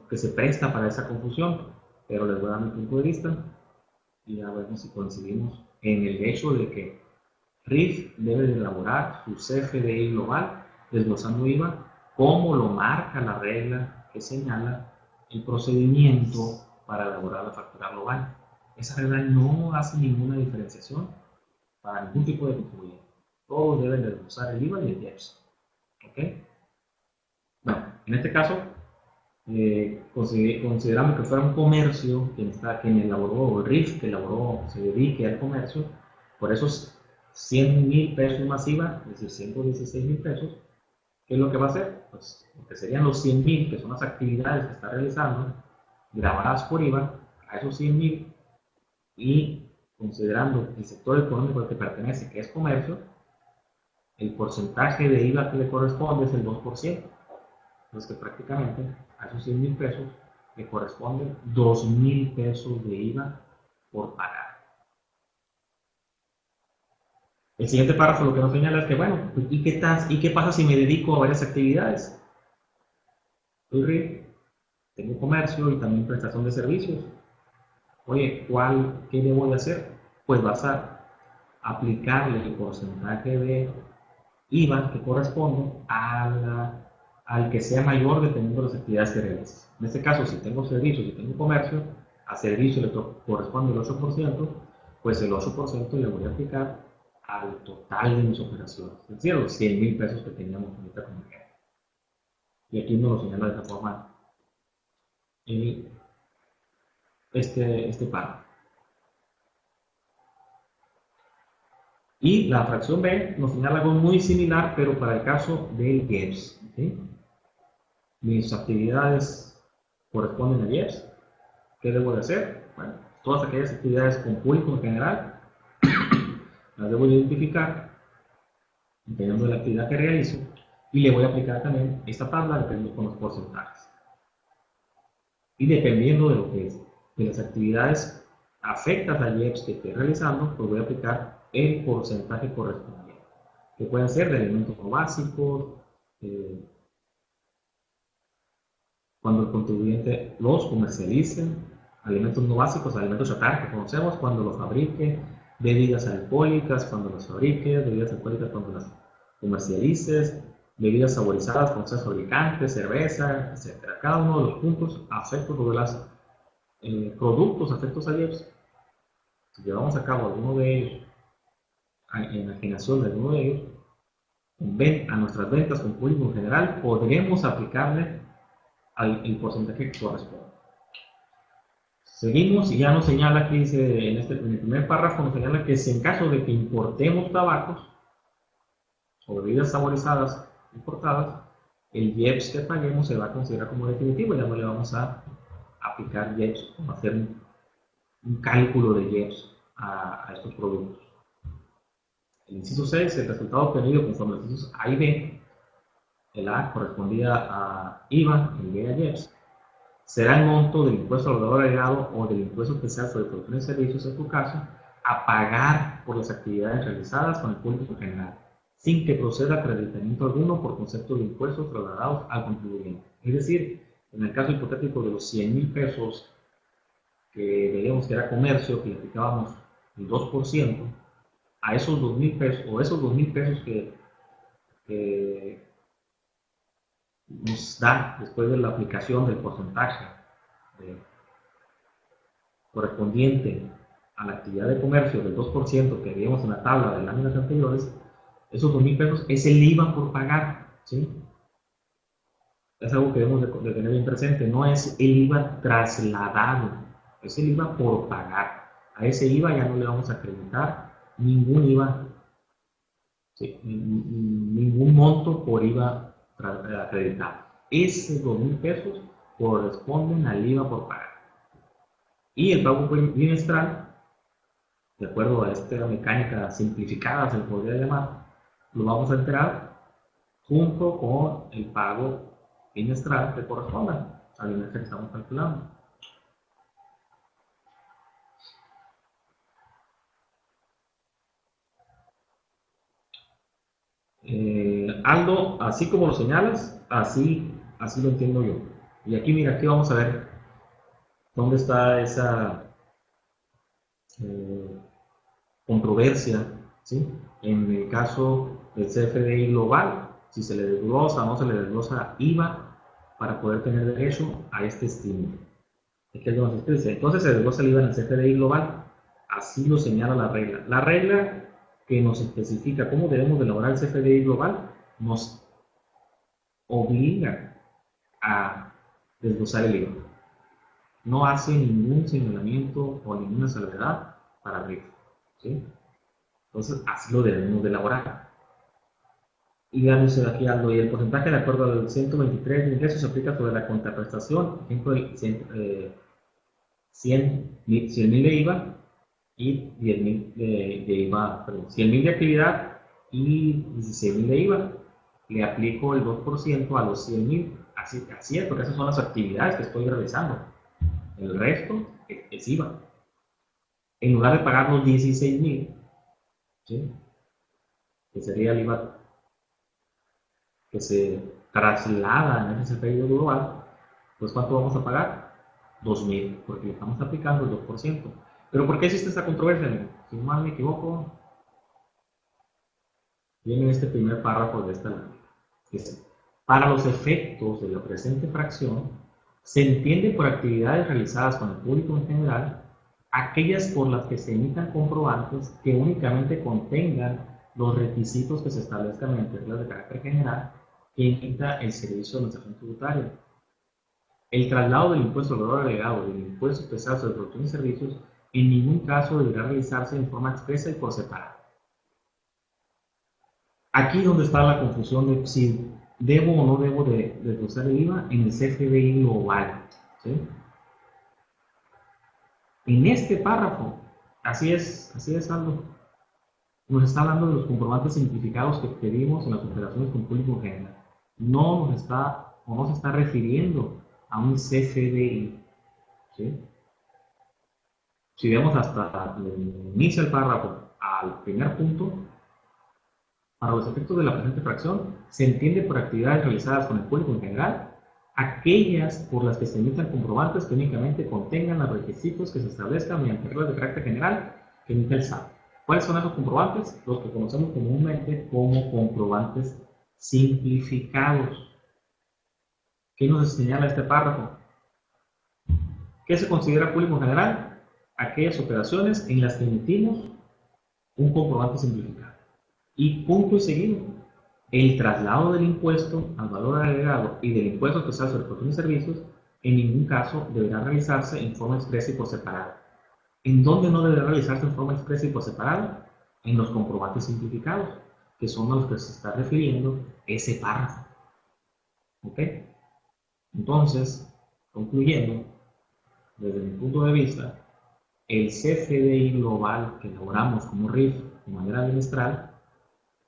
que se presta para esa confusión, pero les voy a dar mi punto de vista y a ver si coincidimos en el hecho de que RIF debe de elaborar su CFDI global desglosando IVA, como lo marca la regla que señala el procedimiento para elaborar la factura global. Esa regla no hace ninguna diferenciación para ningún tipo de contribuyente. Todos deben de desglosar el IVA y el IEPS. ¿Ok? Bueno, en este caso, consideramos que fuera un comercio quien elaboró, o el RIF que elaboró, se dedique al comercio, por eso 100,000 pesos más IVA, es decir, 116,000 pesos, ¿qué es lo que va a hacer? Pues lo que serían los 100,000, que son las actividades que está realizando, grabadas por IVA, a esos 100,000, y considerando el sector económico al que pertenece, que es comercio, el porcentaje de IVA que le corresponde es el 2%. Entonces, que prácticamente a esos 100,000 pesos le corresponden 2,000 pesos de IVA por pagar. El siguiente párrafo lo que nos señala es que, bueno, ¿y qué pasa si me dedico a varias actividades? Soy rico, tengo comercio y también prestación de servicios. Oye, ¿qué debo de hacer? Pues vas a aplicarle el porcentaje de IVA que corresponde al que sea mayor dependiendo de las actividades que realices. En este caso, si tengo servicios y tengo comercio, a servicio le corresponde el 8%, pues el 8% le voy a aplicar al total de mis operaciones, es decir, los 100,000 pesos que teníamos ahorita como ejemplo. Y aquí nos lo señala de esta forma este párrafo. Y la fracción B nos señala algo muy similar, pero para el caso del IEPS. ¿Sí? Mis actividades corresponden a IEPS. ¿Qué debo de hacer? Bueno, todas aquellas actividades con público en general las debo de identificar dependiendo de la actividad que realizo y le voy a aplicar también esta tabla dependiendo con los porcentajes. Y dependiendo de lo que es, de las actividades afectas al IEPS que esté realizando, pues voy a aplicar el porcentaje correspondiente, que pueden ser de alimentos no básicos, cuando el contribuyente los comercialice, alimentos no básicos, alimentos chatarra que conocemos, cuando los fabrique, bebidas alcohólicas cuando las fabriques, bebidas alcohólicas cuando las comercialices, bebidas saborizadas cuando seas fabricante, cerveza, etc. Cada uno de los puntos afectos de los productos afectos a IEPS, si llevamos a cabo alguno de ellos, en enajenación de alguno de ellos, a nuestras ventas con público en general, podremos aplicarle el porcentaje que corresponde. Seguimos y ya nos señala aquí, dice, en el primer párrafo nos señala que si en caso de que importemos tabacos o bebidas saborizadas importadas, el IEPS que paguemos se va a considerar como definitivo, ya no le vamos a aplicar IEPS, vamos a hacer un cálculo de IEPS a estos productos. El inciso 6, el resultado obtenido conforme a los incisos A y B, el A correspondía a IVA, el B a IEPS, será el monto del impuesto al valor agregado o del impuesto especial sobre producción y servicios, en tu caso, a pagar por las actividades realizadas con el público en general, sin que proceda acreditamiento alguno por concepto de impuestos trasladados al contribuyente. Es decir, en el caso hipotético de los 100,000 pesos que veíamos que era comercio, que le aplicábamos el 2%, a esos 2,000 pesos, o esos 2,000 pesos que nos da después de la aplicación del porcentaje correspondiente a la actividad de comercio del 2% que veíamos en la tabla de láminas anteriores, esos 2,000 pesos es el IVA por pagar, ¿sí? Es algo que debemos de tener bien presente, no es el IVA trasladado, es el IVA por pagar. A ese IVA ya no le vamos a acreditar ningún IVA, ¿sí? Ningún monto por IVA acreditado. Esos 2,000 pesos corresponden al IVA por pagar. Y el pago bimestral, de acuerdo a esta mecánica simplificada, se le podría llamar, lo vamos a enterar junto con el pago bimestral que corresponda al bimestre que estamos calculando. Aldo, así como lo señalas, así lo entiendo yo. Y aquí, mira, aquí vamos a ver dónde está esa controversia, ¿sí? En el caso del CFDI global, si se le desglosa o no se le desglosa IVA para poder tener derecho a este estímulo. Aquí es donde se dice, entonces se desglosa el IVA en el CFDI global, así lo señala la regla. La regla que nos especifica cómo debemos de elaborar el CFDI global nos obliga a desglosar el IVA. No hace ningún señalamiento o ninguna salvedad para RIF, ¿sí? Entonces, así lo debemos de elaborar. Y veamos aquí algo, y el porcentaje de acuerdo al 123 de ingresos se aplica sobre la contraprestación, por ejemplo, el 100.000 de IVA y 10.000 de IVA, perdón, 100.000 de actividad y 16.000 de IVA. Le aplico el 2% a los 100.000, así es, porque esas son las actividades que estoy realizando. El resto es IVA. En lugar de pagar los 16.000, ¿sí?, que sería el IVA que se traslada en ese periodo global, pues ¿cuánto vamos a pagar? 2.000, porque le estamos aplicando el 2%. ¿Pero por qué existe esta controversia? Si no mal me equivoco, viene este primer párrafo de esta ley. Dice, para los efectos de la presente fracción, se entiende por actividades realizadas con el público en general aquellas por las que se emitan comprobantes que únicamente contengan los requisitos que se establezcan en reglas de carácter general que emita el Servicio de Administración Tributaria. El traslado del impuesto al valor agregado y del impuesto especial sobre productos y servicios en ningún caso deberá realizarse en forma expresa y por separado. Aquí donde está la confusión de si debo o no debo de desglosar el IVA en el CFDI global, ¿sí? En este párrafo, así es Aldo, nos está hablando de los comprobantes simplificados que pedimos en las operaciones con público en general. No se está refiriendo a un CFDI, ¿sí? Si vemos hasta el inicio del párrafo al primer punto, para los efectos de la presente fracción, se entiende por actividades realizadas con el público en general aquellas por las que se emitan comprobantes que únicamente contengan los requisitos que se establezcan mediante reglas de carácter general que emite el SAT. ¿Cuáles son esos comprobantes? Los que conocemos comúnmente como comprobantes simplificados. ¿Qué nos señala este párrafo? ¿Qué se considera público en general? Aquellas operaciones en las que emitimos un comprobante simplificado. Y punto y seguido, el traslado del impuesto al valor agregado y del impuesto especial sobre productos y servicios en ningún caso deberá realizarse en forma expresa y por separado. ¿En dónde no deberá realizarse en forma expresa y por separado? En los comprobantes simplificados, que son a los que se está refiriendo ese párrafo. ¿Ok? Entonces, concluyendo, desde mi punto de vista, el CFDI global que elaboramos como RIF de manera bimestral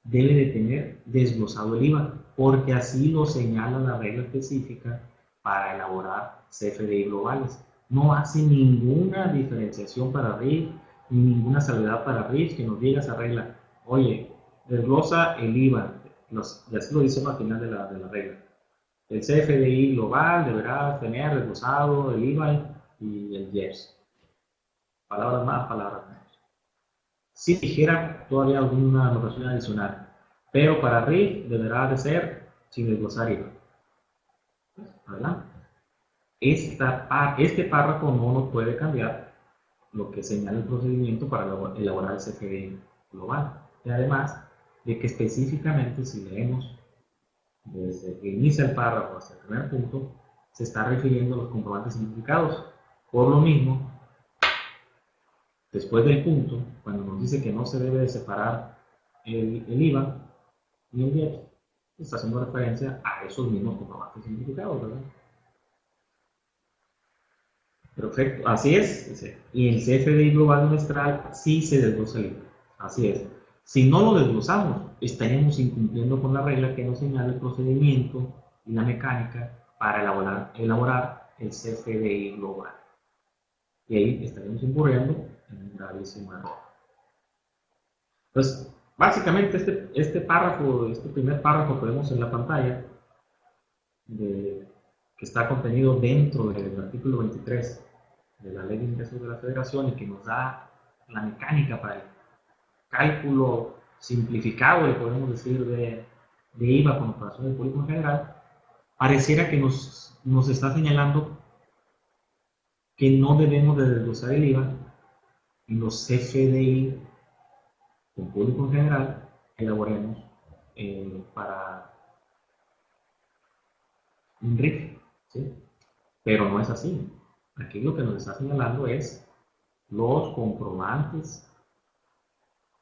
debe de tener desglosado el IVA, porque así lo señala la regla específica para elaborar CFDI globales. No hace ninguna diferenciación para RIF, ni ninguna salvedad para RIF que nos diga esa regla. Oye, desglosa el IVA, y así lo dice al final de la regla. El CFDI global deberá tener desglosado el IVA y el IEPS. Palabras más, palabras menos. Si dijera todavía alguna anotación adicional, pero para RIF deberá de ser sin desglosar IVA. Adelante. Este párrafo no nos puede cambiar lo que señala el procedimiento para elaborar el CFDI global. Y además de que específicamente, si leemos desde que inicia el párrafo hasta el primer punto, se está refiriendo a los comprobantes simplificados. Por lo mismo, después del punto, cuando nos dice que no se debe de separar el IVA y el IEPS, está haciendo referencia a esos mismos comprobantes simplificados, ¿verdad? Perfecto, así es. Y el CFDI global bimestral sí se desglosa el IVA. Así es. Si no lo desglosamos, estaríamos incumpliendo con la regla que nos señala el procedimiento y la mecánica para elaborar el CFDI global. Y ahí estaríamos incurriendo en un gravísimo error. Entonces, básicamente este primer párrafo que vemos en la pantalla, que está contenido dentro del artículo 23 de la Ley de Ingresos de la Federación y que nos da la mecánica para el cálculo simplificado, le podemos decir, de IVA con operaciones de público en general, pareciera que nos está señalando que no debemos de desglosar el IVA en los CFDI con público en general elaboremos para un RIF, ¿sí? Pero no es así. Aquí lo que nos está señalando es los comprobantes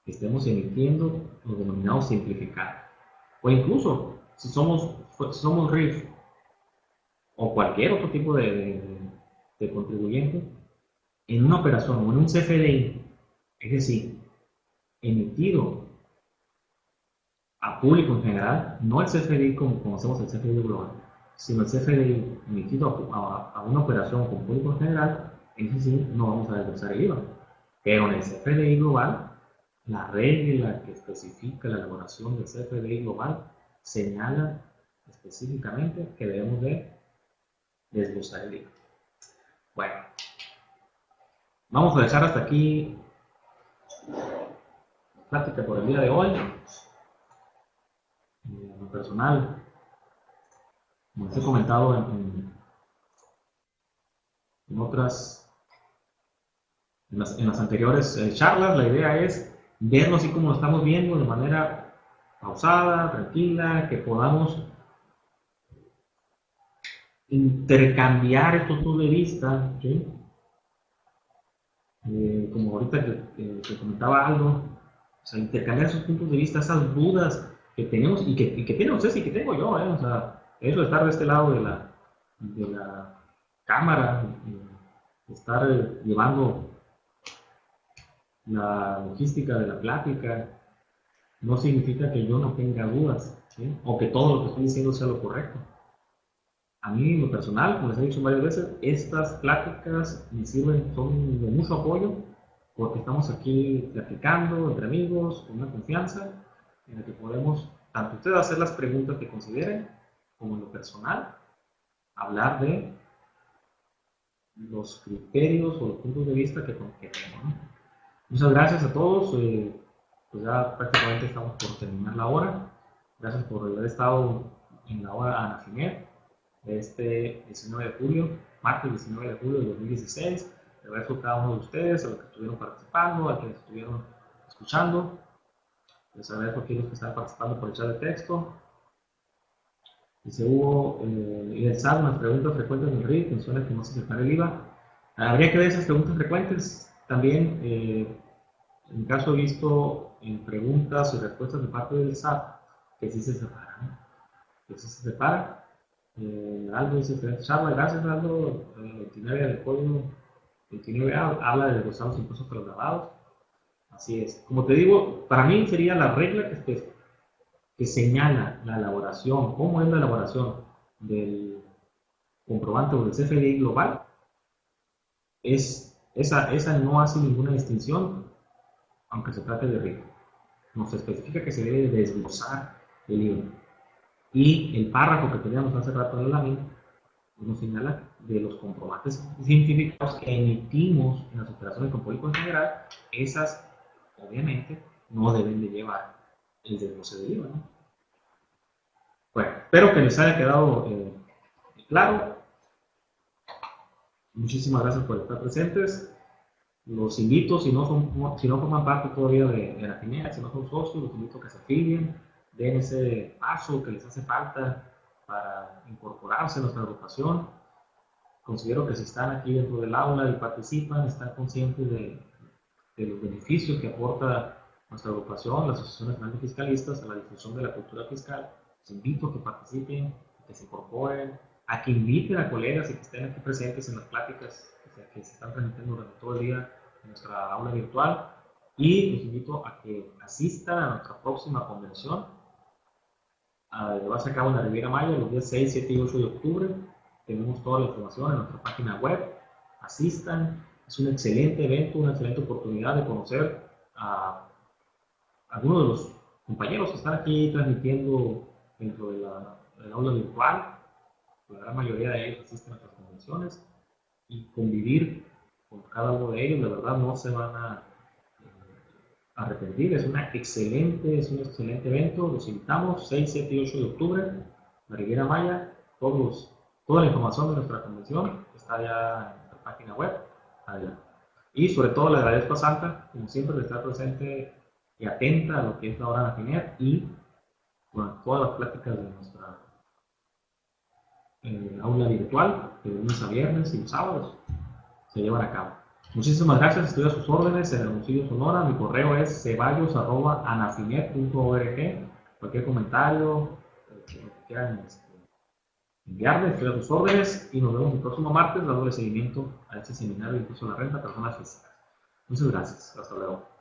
que estemos emitiendo los denominados simplificados. O incluso, si somos RIF o cualquier otro tipo de contribuyente, en una operación o en un CFDI, es decir, emitido a público en general, no el CFDI como conocemos el CFDI global, sino el CFDI emitido a una operación con público en general, en ese sí no vamos a desglosar el IVA. Pero en el CFDI global, la regla que especifica la elaboración del CFDI global señala específicamente que debemos de desglosar el IVA. Bueno, vamos a dejar hasta aquí la plática por el día de hoy. En lo personal, como les he comentado en las anteriores charlas, la idea es verlo así como lo estamos viendo, de manera pausada, tranquila, que podamos intercambiar estos puntos de vista, ¿sí? Como ahorita que comentaba algo, o sea, intercambiar esos puntos de vista, esas dudas que tenemos y que tienen ustedes y que tengo yo, o sea, eso de estar de este lado de la cámara, estar llevando la logística de la plática, no significa que yo no tenga dudas, ¿sí? O que todo lo que estoy diciendo sea lo correcto. A mí, en lo personal, como les he dicho varias veces, estas pláticas me sirven, son de mucho apoyo, porque estamos aquí platicando entre amigos, con una confianza, en la que podemos, tanto ustedes hacer las preguntas que consideren, como en lo personal, hablar de los criterios o los puntos de vista que tenemos, ¿no? Muchas gracias a todos, pues ya prácticamente estamos por terminar la hora. Gracias por haber estado en la hora Anafinet de este 19 de julio, martes 19 de julio de 2016. Le agradezco a cada uno de ustedes, a los que estuvieron participando, a los que estuvieron escuchando. Les agradezco a aquellos que están participando por el chat de texto. Dice Hugo, y el SAT, las preguntas frecuentes del RIF, mencionan que no se separa el IVA. Habría que ver esas preguntas frecuentes. También, en mi caso he visto en preguntas y respuestas de parte del SAT que sí se separan, ¿no? Que sí se separan. Aldo dice, charla, gracias Aldo, 29 del código 29A habla de desglosar los impuestos para los grabados. Así es. Como te digo, para mí sería la regla que señala la elaboración, cómo es la elaboración del comprobante o del CFDI global, esa no hace ninguna distinción, aunque se trate de RIF. Nos especifica que se debe desglosar el IVA. Y el párrafo que teníamos hace rato en la lámina nos señala de los comprobantes científicos que emitimos en las operaciones con público en general, esas obviamente no deben de llevar el desglose del IVA, ¿no? Bueno, espero que les haya quedado claro. Muchísimas gracias por estar presentes. Los invito, si no forman parte todavía de la FINEA, si no son socios, los invito a que se afilien, den ese paso que les hace falta para incorporarse a nuestra agrupación. Considero que si están aquí dentro del aula y participan, están conscientes de los beneficios que aporta nuestra agrupación, la Asociación Nacional de Fiscalistas, a la difusión de la cultura fiscal. Les invito a que participen, a que se incorporen, a que inviten a colegas y que estén aquí presentes en las pláticas que se están transmitiendo durante todo el día en nuestra aula virtual. Y los invito a que asistan a nuestra próxima convención, que va a ser a cabo en la Riviera Maya los días 6, 7 y 8 de octubre. Tenemos toda la información en nuestra página web. Asistan, es un excelente evento, una excelente oportunidad de conocer a algunos de los compañeros que están aquí transmitiendo dentro del aula virtual. La gran mayoría de ellos asisten a nuestras convenciones y convivir con cada uno de ellos, la verdad no se van a arrepentir. Es un excelente evento. Los invitamos 6, 7 y 8 de octubre, la Riviera Maya. Toda la información de nuestra convención está ya en nuestra página web. Adelante. Y sobre todo le agradezco a Santa, como siempre, de estar presente y atenta a lo que es la hora de Anafinet y bueno, todas las pláticas de nuestra aula virtual, que de lunes a viernes y los sábados se llevan a cabo. Muchísimas gracias, estoy a sus órdenes en Hermosillo, Sonora. Mi correo es ceballos@anafinet.org. Cualquier comentario que quieran enviarme, estoy a sus órdenes y nos vemos el próximo martes dándole seguimiento a este seminario de impuesto a la renta a personas físicas. Muchas gracias, hasta luego.